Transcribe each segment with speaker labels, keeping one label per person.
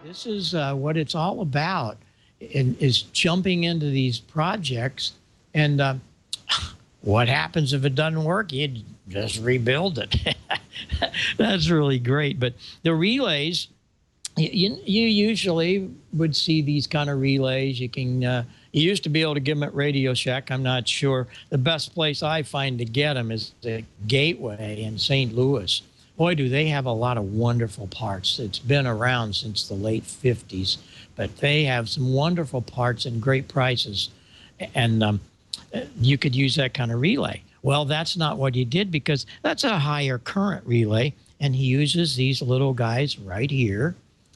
Speaker 1: This is what it's all about, is jumping into these projects. And what happens if it doesn't work? You just rebuild it. That's really great. But the relays, you usually would see these kind of relays. You used to be able to get them at Radio Shack. I'm not sure. The best place I find to get them is the Gateway in St. Louis. Boy, do they have a lot of wonderful parts. It's been around since the late 50s, but they have some wonderful parts and great prices. And you could use that kind of relay. Well, that's not what he did, because that's a higher current relay, and he uses these little guys right here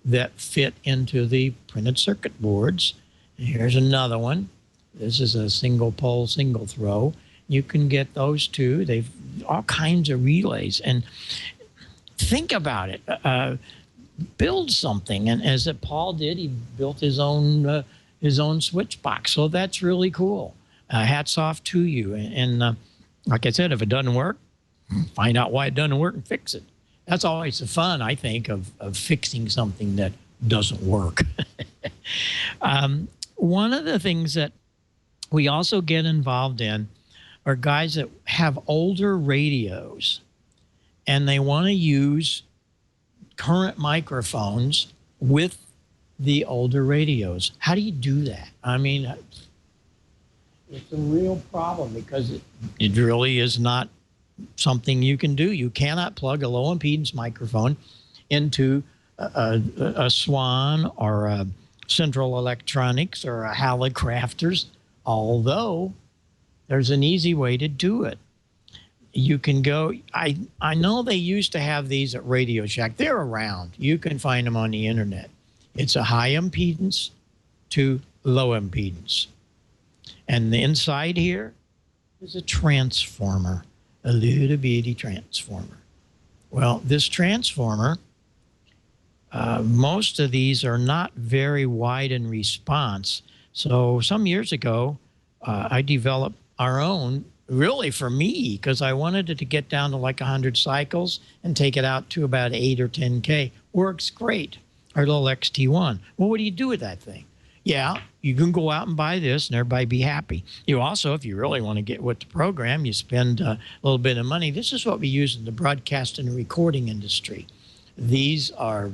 Speaker 1: that fit into the printed circuit boards. And here's another one. This is a single pole, single throw. You can get those too. They've all kinds of relays. And think about it. Build something, and as Paul did, he built his own switch box. So that's really cool. Hats off to you. And like I said, if it doesn't work, find out why it doesn't work and fix it. That's always the fun, I think, of fixing something that doesn't work. One of the things that we also get involved in are guys that have older radios, and they want to use current microphones with the older radios. How do you do that? I mean, it's a real problem, because it really is not something you can do. You cannot plug a low impedance microphone into a Swan or a Central Electronics or a Hallicrafters, although there's an easy way to do it. You can go, I know they used to have these at Radio Shack. They're around. You can find them on the internet. It's a high impedance to low impedance. And the inside here is a transformer, a little bitty transformer. Well, this transformer, most of these are not very wide in response. So some years ago, I developed our own, really for me, because I wanted it to get down to like 100 cycles and take it out to about 8 or 10K. Works great, our little XT1. Well, what do you do with that thing? Yeah, you can go out and buy this and everybody be happy. You also, if you really want to get with the program, you spend a little bit of money. This is what we use in the broadcast and recording industry. These are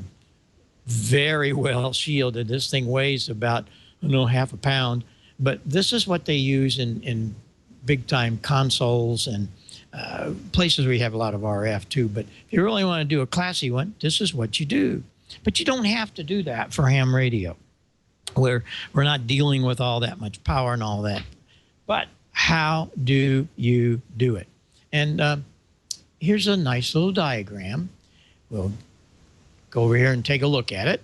Speaker 1: very well shielded. This thing weighs about, I don't know, half a pound. But this is what they use in big-time consoles and places where you have a lot of RF too. But if you really want to do a classy one, this is what you do. But you don't have to do that for ham radio, where we're not dealing with all that much power and all that. But how do you do it? And here's a nice little diagram. We'll go over here and take a look at it.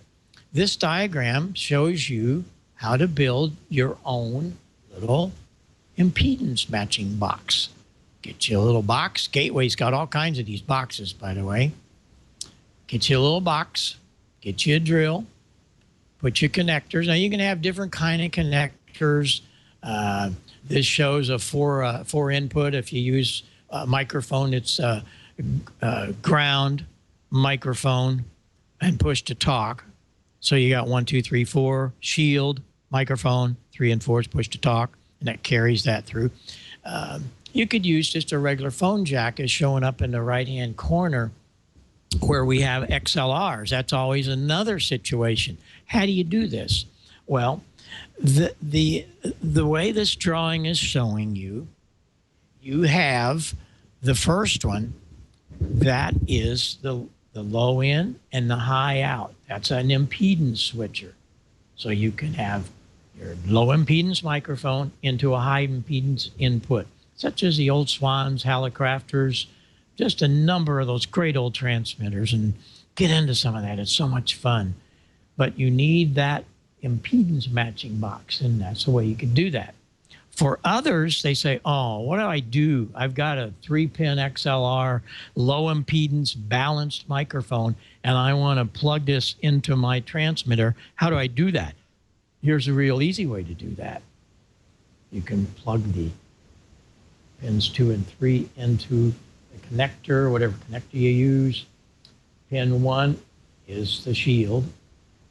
Speaker 1: This diagram shows you how to build your own little impedance matching box. Get you a little box. Gateway's got all kinds of these boxes, by the way. Get you a little box. Get you a drill. Put your connectors. Now, you can have different kind of connectors. This shows a four input. If you use a microphone, it's ground, microphone, and push to talk. So you got 1, 2, 3, 4, shield, microphone, 3 and 4 is push to talk, and that carries that through. You could use just a regular phone jack as showing up in the right-hand corner where we have XLRs. That's always another situation. How do you do this? Well, the way this drawing is showing you, you have the first one, that is the low in and the high out. That's an impedance switcher. So you can have your low impedance microphone into a high impedance input, such as the old Swans, Hallicrafters, just a number of those great old transmitters, and get into some of that. It's so much fun. But you need that impedance matching box, and that's the way you can do that. For others, they say, oh, what do I do? I've got a 3-pin XLR, low impedance, balanced microphone, and I want to plug this into my transmitter. How do I do that? Here's a real easy way to do that. You can plug the pins 2 and 3 into the connector, whatever connector you use. Pin 1 is the shield.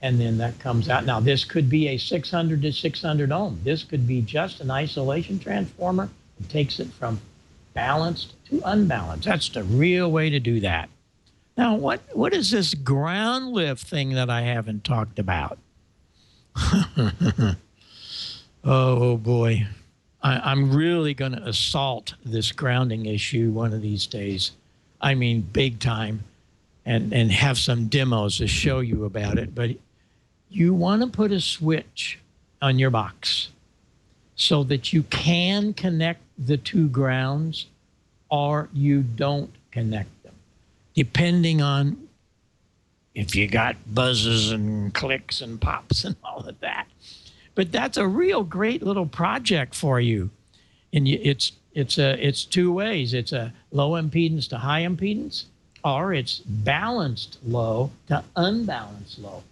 Speaker 1: and then that comes out. Now, this could be a 600 to 600 ohm. This could be just an isolation transformer. It takes it from balanced to unbalanced. That's the real way to do that. Now, what is this ground lift thing that I haven't talked about? Oh, boy. I'm really going to assault this grounding issue one of these days. I mean, big time, and have some demos to show you about it. But you want to put a switch on your box so that you can connect the two grounds, or you don't connect them, depending on if you got buzzes and clicks and pops and all of that. But that's a real great little project for you. And it's two ways. It's a low impedance to high impedance, or it's balanced low to unbalanced low.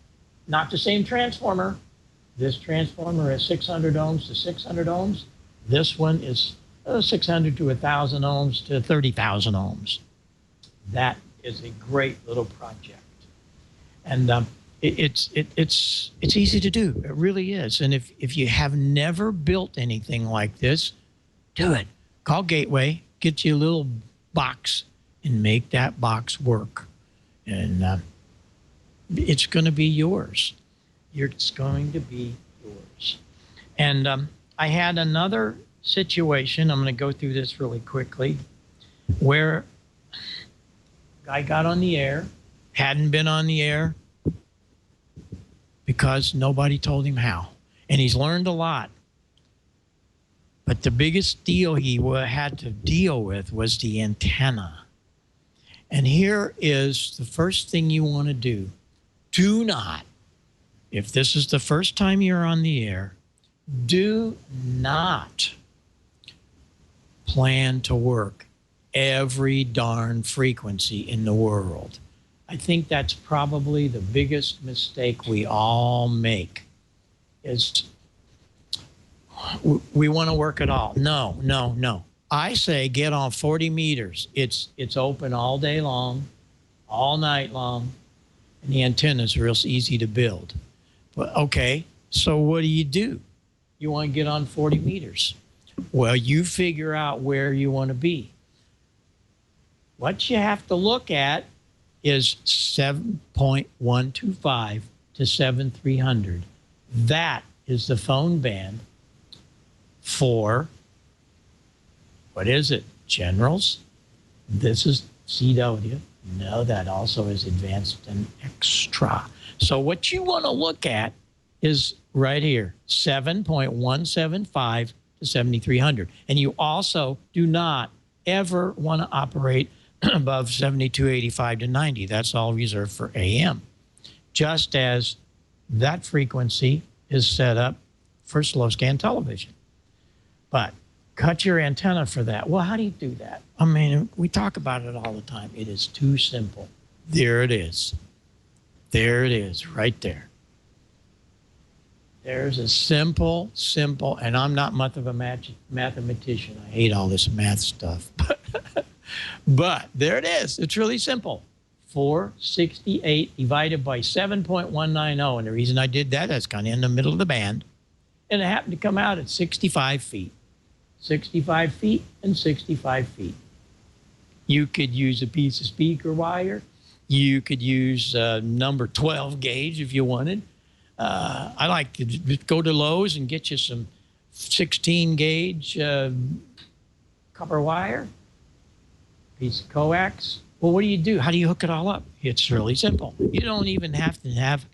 Speaker 1: Not the same transformer. This transformer is 600 ohms to 600 ohms. This one is 600 to 1,000 ohms to 30,000 ohms. That is a great little project. And it's easy to do. It really is. And if you have never built anything like this, do it. Call Gateway, get you a little box, and make that box work. And it's going to be yours. It's going to be yours. And I had another situation. I'm going to go through this really quickly, where a guy got on the air, hadn't been on the air because nobody told him how. And he's learned a lot. But the biggest deal he had to deal with was the antenna. And here is the first thing you want to do. Do not, if this is the first time you're on the air, do not plan to work every darn frequency in the world. I think that's probably the biggest mistake we all make, is we want to work it all. No, no, no. I say get on 40 meters. It's open all day long, all night long, and the antenna is real easy to build. But okay, so what do? You want to get on 40 meters. Well, you figure out where you want to be. What you have to look at is 7.125 to 7,300. That is the phone band for, what is it, generals? This is CW. No, that also is advanced and extra. So what you want to look at is right here, 7.175 to 7,300. And you also do not ever want to operate above 7285 to 90. That's all reserved for AM. Just as that frequency is set up for slow scan television. But cut your antenna for that. Well, how do you do that? I mean, we talk about it all the time. It is too simple. There it is. There it is, right there. There's a simple, and I'm not much of a mathematician. I hate all this math stuff. But there it is. It's really simple. 468 divided by 7.190. And the reason I did that, that's kind of in the middle of the band. And it happened to come out at 65 feet. 65 feet and 65 feet. You could use a piece of speaker wire. You could use number 12 gauge if you wanted. I like to go to Lowe's and get you some 16 gauge copper wire, piece of coax. Well, what do? How do you hook it all up? It's really simple. You don't even have to have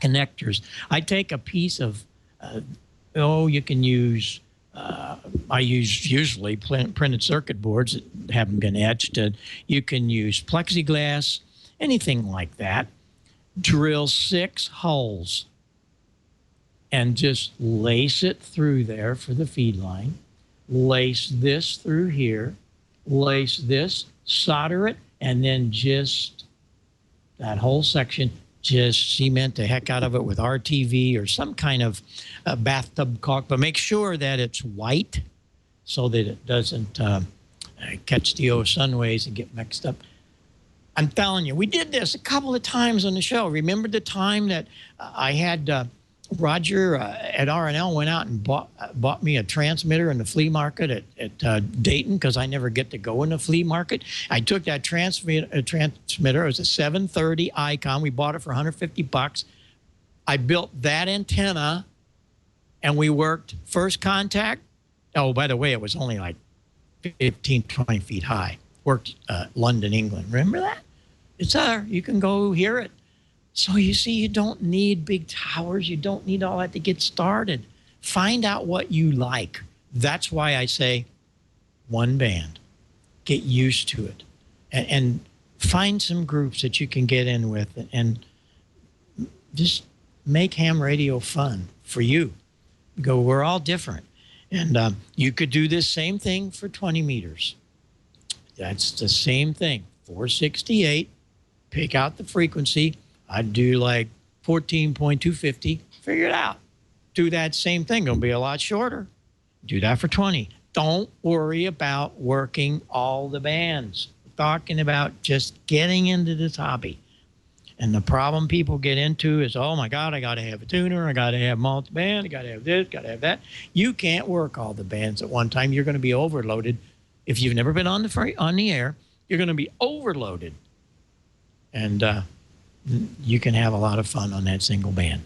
Speaker 1: connectors. I take a piece of, you can use, I use usually printed circuit boards that haven't been etched. You can use plexiglass, anything like that. Drill 6 holes and just lace it through there for the feed line. Lace this through here. Lace this, solder it, and then just that whole section, just cement the heck out of it with RTV or some kind of bathtub caulk. But make sure that it's white so that it doesn't catch the sun rays and get mixed up. I'm telling you, we did this a couple of times on the show. Remember the time that I had Roger at RNL went out and bought me a transmitter in the flea market at Dayton, because I never get to go in the flea market. I took that transmitter. It was a 730 Icon. We bought it for 150 bucks. I built that antenna, and we worked first contact. Oh, by the way, it was only like 15, 20 feet high. Worked London, England. Remember that? It's there. You can go hear it. So you see, you don't need big towers. You don't need all that to get started. Find out what you like. That's why I say one band. Get used to it. And find some groups that you can get in with, and just make ham radio fun for you. Go, we're all different. And you could do this same thing for 20 meters. That's the same thing. 468, pick out the frequency. I'd do like 14.250, figure it out. Do that same thing. Gonna be a lot shorter. Do that for 20. Don't worry about working all the bands. We're talking about just getting into this hobby. And the problem people get into is, oh my God, I got to have a tuner, I got to have multi-band, I got to have this, got to have that. You can't work all the bands at one time. You're going to be overloaded. If you've never been on the air, you're going to be overloaded. And you can have a lot of fun on that single band.